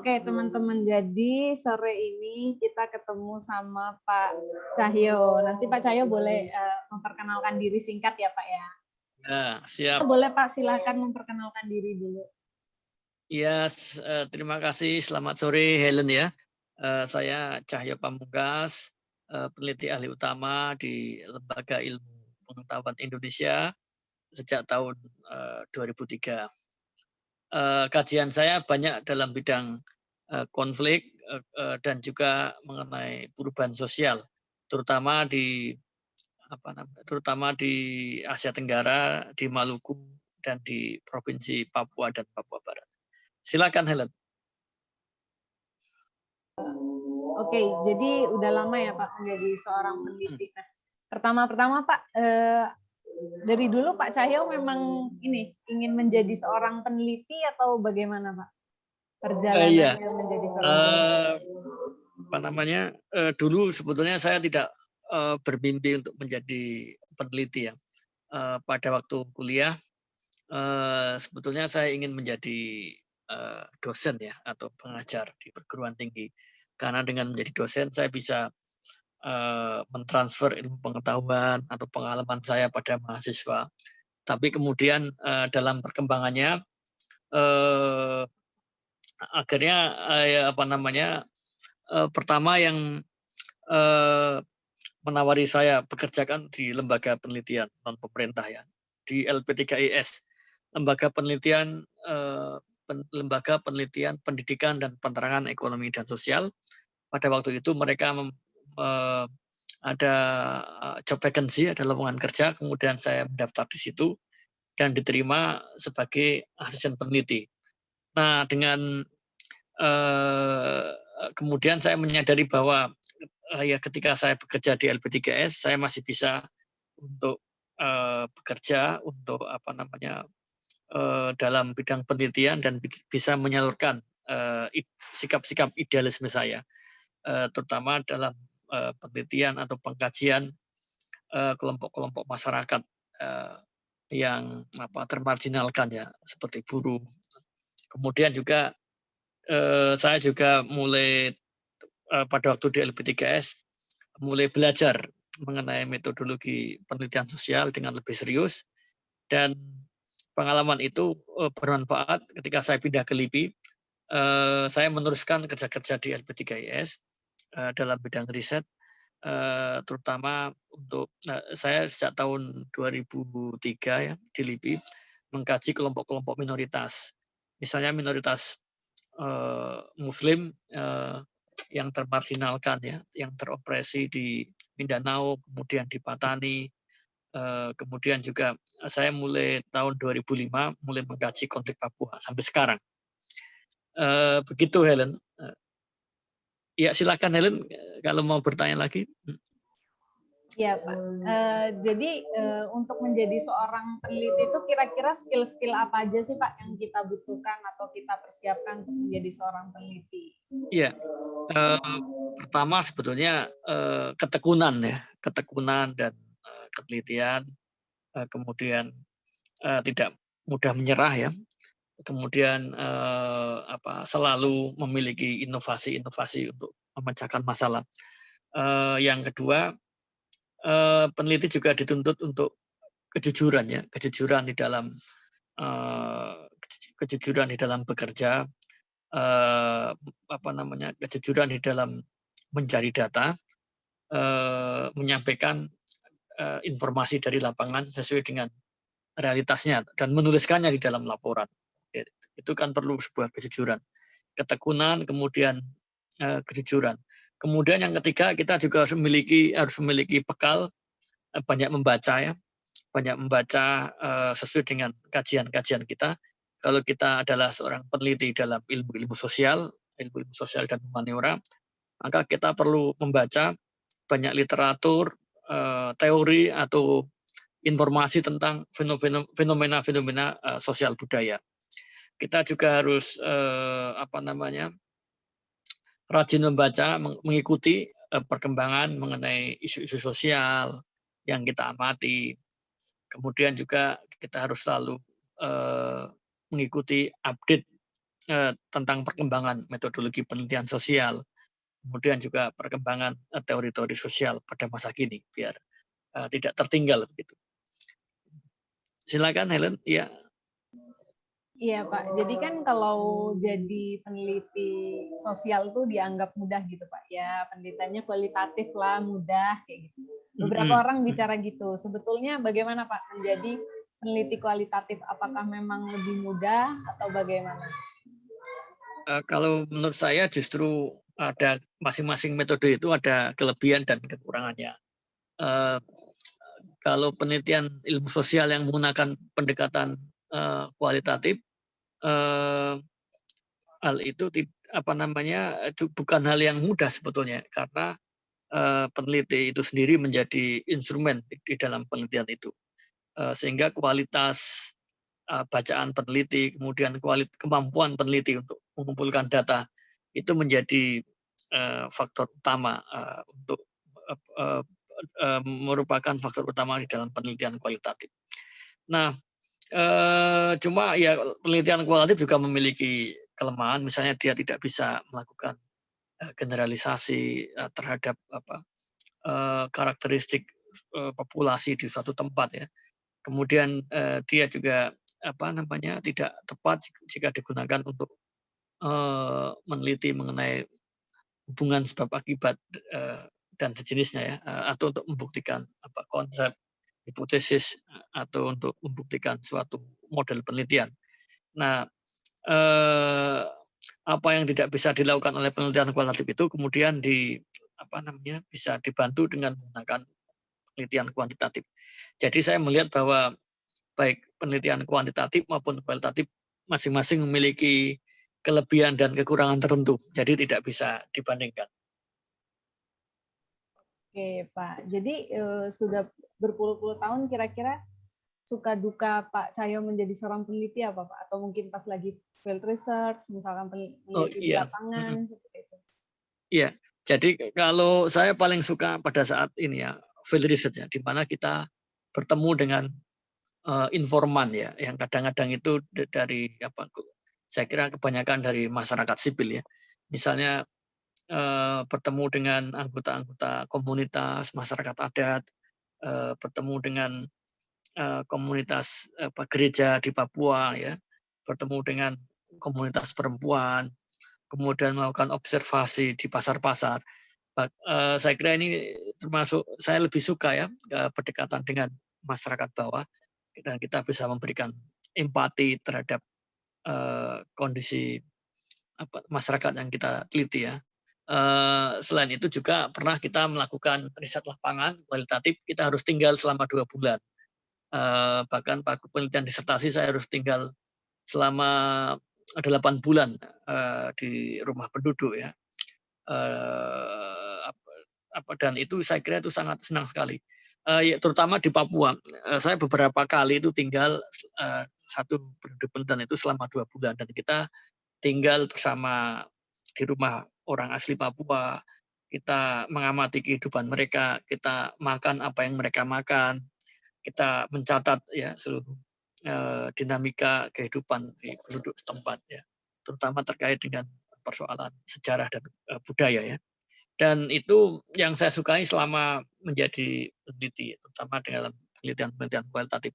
Oke teman-teman, jadi sore ini kita ketemu sama Pak Cahyo. Nanti Pak Cahyo boleh memperkenalkan diri singkat ya Pak ya. Ya, siap. Boleh Pak, silahkan memperkenalkan diri dulu. Ya, terima kasih. Selamat sore Helen ya. Saya Cahyo Pamungkas, peneliti ahli utama di Lembaga Ilmu Pengetahuan Indonesia sejak tahun 2003. Kajian saya banyak dalam bidang konflik dan juga mengenai perubahan sosial, terutama di Asia Tenggara, di Maluku dan di Provinsi Papua dan Papua Barat. Silakan Helen. Oke, jadi udah lama ya Pak menjadi seorang peneliti. Nah, pertama-pertama Pak, dari dulu Pak Cahyo memang ingin menjadi seorang peneliti atau bagaimana Pak perjalanannya Iya. menjadi seorang peneliti? Dulu sebetulnya saya tidak bermimpi untuk menjadi peneliti ya. Pada waktu kuliah sebetulnya saya ingin menjadi dosen ya atau pengajar di perguruan tinggi, karena dengan menjadi dosen saya bisa mentransfer ilmu pengetahuan atau pengalaman saya pada mahasiswa. Tapi kemudian dalam perkembangannya akhirnya pertama yang menawari saya bekerja kan di lembaga penelitian non pemerintah ya, di LP3IS, Lembaga Penelitian Pendidikan dan Penerangan Ekonomi dan Sosial. Pada waktu itu mereka ada job vacancy, ada lowongan kerja, kemudian saya mendaftar di situ dan diterima sebagai asisten peneliti. Nah, dengan kemudian saya menyadari bahwa ya ketika saya bekerja di LP3S, saya masih bisa untuk bekerja untuk dalam bidang penelitian dan bisa menyalurkan sikap-sikap idealisme saya, terutama dalam penelitian atau pengkajian kelompok-kelompok masyarakat yang termarginalkan ya, seperti buruh. Kemudian juga saya juga mulai pada waktu di LP3S mulai belajar mengenai metodologi penelitian sosial dengan lebih serius, dan pengalaman itu bermanfaat ketika saya pindah ke LIPI. Saya meneruskan kerja-kerja di LP3IS dalam bidang riset, terutama untuk saya sejak tahun 2003 ya di LIPI mengkaji kelompok-kelompok minoritas, misalnya minoritas Muslim yang termarginalkan ya, yang teropresi di Mindanao, kemudian di Patani, kemudian juga saya mulai tahun 2005 mulai mengkaji konflik Papua sampai sekarang. Begitu Helen. Ya silakan Helen kalau mau bertanya lagi. Ya Pak. Jadi untuk menjadi seorang peneliti itu kira-kira skill-skill apa aja sih Pak yang kita butuhkan atau kita persiapkan untuk menjadi seorang peneliti? Iya. Pertama sebetulnya ketekunan ya, ketekunan dan ketelitian, kemudian tidak mudah menyerah ya, kemudian selalu memiliki inovasi-inovasi untuk memecahkan masalah. Yang kedua, peneliti juga dituntut untuk kejujuran ya, kejujuran di dalam bekerja, kejujuran di dalam mencari data, menyampaikan informasi dari lapangan sesuai dengan realitasnya dan menuliskannya di dalam laporan. Itu kan perlu sebuah kejujuran, ketekunan, kemudian kejujuran. Kemudian yang ketiga, kita juga harus memiliki bekal banyak membaca ya, banyak membaca sesuai dengan kajian-kajian kita. Kalau kita adalah seorang peneliti dalam ilmu-ilmu sosial dan humaniora, maka kita perlu membaca banyak literatur, teori atau informasi tentang fenomena-fenomena sosial budaya. Kita juga harus rajin membaca, mengikuti perkembangan mengenai isu-isu sosial yang kita amati. Kemudian juga kita harus selalu mengikuti update tentang perkembangan metodologi penelitian sosial, kemudian juga perkembangan teori-teori sosial pada masa kini, biar tidak tertinggal begitu. Silakan Helen. Ya. Iya Pak, jadi kan kalau jadi peneliti sosial tuh dianggap mudah gitu Pak. Ya penelitiannya kualitatif lah, mudah kayak gitu. Beberapa orang bicara gitu. Sebetulnya bagaimana Pak menjadi peneliti kualitatif? Apakah memang lebih mudah atau bagaimana? Kalau menurut saya justru ada masing-masing metode itu ada kelebihan dan kekurangannya. Kalau penelitian ilmu sosial yang menggunakan pendekatan kualitatif, hal itu bukan hal yang mudah sebetulnya, karena peneliti itu sendiri menjadi instrumen di dalam penelitian itu, sehingga kualitas bacaan peneliti, kemudian kemampuan peneliti untuk mengumpulkan data itu menjadi faktor utama untuk merupakan faktor utama di dalam penelitian kualitatif. Nah, cuma ya penelitian kualitatif juga memiliki kelemahan, misalnya dia tidak bisa melakukan generalisasi terhadap karakteristik populasi di suatu tempat ya. Kemudian dia juga tidak tepat jika digunakan untuk meneliti mengenai hubungan sebab akibat dan sejenisnya ya, atau untuk membuktikan konsep, hipotesis, atau untuk membuktikan suatu model penelitian. Nah, apa yang tidak bisa dilakukan oleh penelitian kualitatif itu kemudian bisa dibantu dengan menggunakan penelitian kuantitatif. Jadi saya melihat bahwa baik penelitian kuantitatif maupun kualitatif masing-masing memiliki kelebihan dan kekurangan tertentu. Jadi tidak bisa dibandingkan. Oke Pak, jadi sudah berpuluh-puluh tahun kira-kira suka duka Pak Cahyo menjadi seorang peneliti apa Pak? Atau mungkin pas lagi field research, misalkan peneliti di lapangan, seperti itu. Iya, jadi kalau saya paling suka pada saat ini ya, field research ya, di mana kita bertemu dengan informan ya, yang kadang-kadang itu dari saya kira kebanyakan dari masyarakat sipil ya. Misalnya bertemu dengan anggota-anggota komunitas masyarakat adat, bertemu dengan komunitas gereja di Papua ya, bertemu dengan komunitas perempuan, kemudian melakukan observasi di pasar-pasar. Saya kira ini termasuk saya lebih suka ya pendekatan dengan masyarakat bawah, dan kita bisa memberikan empati terhadap kondisi masyarakat yang kita teliti ya. Selain itu juga pernah kita melakukan riset lapangan kualitatif, kita harus tinggal selama 2 bulan. Bahkan penelitian disertasi saya harus tinggal selama 8 bulan di rumah penduduk ya. Dan itu saya kira itu sangat senang sekali. Ya, terutama di Papua. Saya beberapa kali itu tinggal satu penduduk penelitian itu selama 2 bulan, dan kita tinggal bersama di rumah orang asli Papua, kita mengamati kehidupan mereka, kita makan apa yang mereka makan, kita mencatat ya seluruh dinamika kehidupan di penduduk setempat ya, terutama terkait dengan persoalan sejarah dan budaya ya. Dan itu yang saya sukai selama menjadi peneliti, terutama dalam penelitian kualitatif.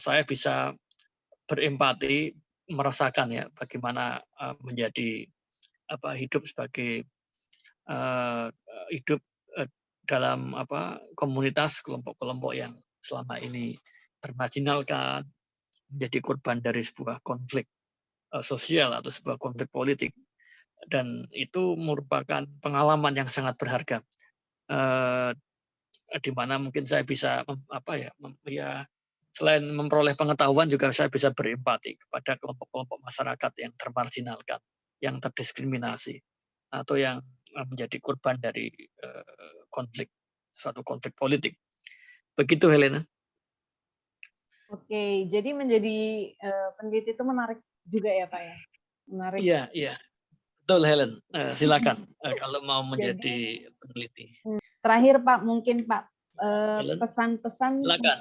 Saya bisa berempati, merasakan ya bagaimana menjadi hidup sebagai hidup dalam komunitas kelompok-kelompok yang selama ini termarginalkan, menjadi korban dari sebuah konflik sosial atau sebuah konflik politik, dan itu merupakan pengalaman yang sangat berharga, di mana mungkin saya bisa selain memperoleh pengetahuan juga saya bisa berempati kepada kelompok-kelompok masyarakat yang termarginalkan, yang terdiskriminasi, atau yang menjadi korban dari suatu konflik politik. Begitu Helena. Oke, jadi menjadi peneliti itu menarik juga ya Pak ya? Menarik. Iya. Betul Helen. Silakan kalau mau menjadi peneliti. Terakhir Pak, mungkin Pak, Helen, pesan-pesan. silakan.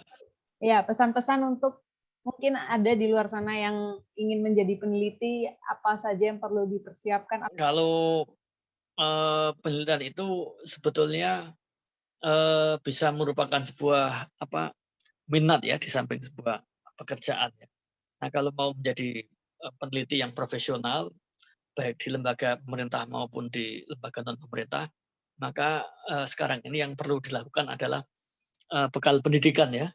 Ya, pesan-pesan untuk mungkin ada di luar sana yang ingin menjadi peneliti, apa saja yang perlu dipersiapkan? Kalau penelitian itu sebetulnya bisa merupakan sebuah minat ya di samping sebuah pekerjaan ya. Nah, kalau mau menjadi peneliti yang profesional baik di lembaga pemerintah maupun di lembaga non pemerintah, maka sekarang ini yang perlu dilakukan adalah bekal pendidikan ya.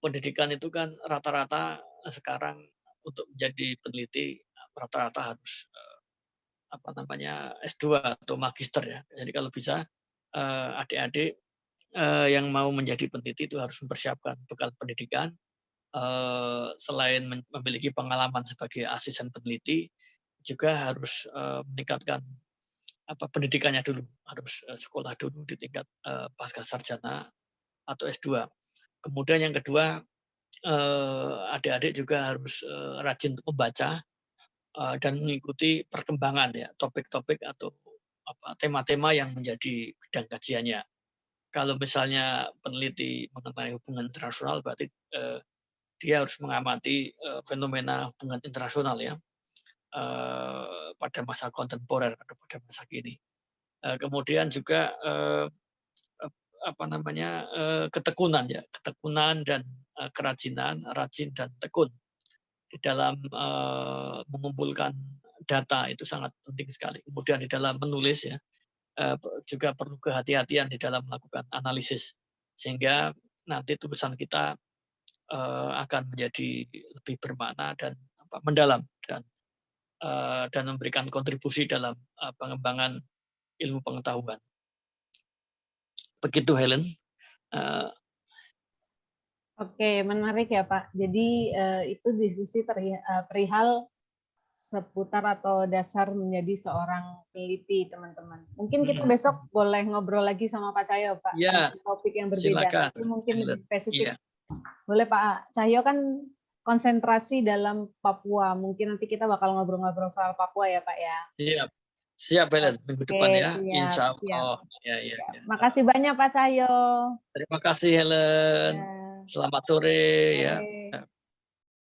Pendidikan itu kan rata-rata sekarang untuk menjadi peneliti rata-rata harus S2 atau magister ya. Jadi kalau bisa adik-adik yang mau menjadi peneliti itu harus mempersiapkan bekal pendidikan, selain memiliki pengalaman sebagai asisten peneliti, juga harus meningkatkan pendidikannya dulu, harus sekolah dulu di tingkat pasca sarjana atau S2. Kemudian yang kedua, adik-adik juga harus rajin untuk membaca dan mengikuti perkembangan ya, topik-topik atau tema-tema yang menjadi bidang kajiannya. Kalau misalnya peneliti mengenai hubungan internasional, berarti dia harus mengamati fenomena hubungan internasional ya pada masa kontemporer atau pada masa kini. Kemudian juga ketekunan ya, ketekunan dan kerajinan, rajin dan tekun di dalam mengumpulkan data itu sangat penting sekali. Kemudian di dalam menulis ya juga perlu kehati-hatian di dalam melakukan analisis sehingga nanti tulisan kita akan menjadi lebih bermakna dan mendalam dan memberikan kontribusi dalam pengembangan ilmu pengetahuan. Begitu Helen. Oke, menarik ya Pak. Jadi itu diskusi perihal seputar atau dasar menjadi seorang peneliti, teman-teman. Mungkin kita besok boleh ngobrol lagi sama Pak Cahyo, Pak, Ya, tentang topik yang berbeda. silakan. Tapi mungkin lebih spesifik. Ya. Boleh Pak Cahyo kan konsentrasi dalam Papua. Mungkin nanti kita bakal ngobrol-ngobrol soal Papua ya Pak ya. Siap. Siap Helen, minggu depan ya. Insya Allah. Ya. Makasih banyak Pak Cahyo. Terima kasih Helen. Ya. Selamat sore ya.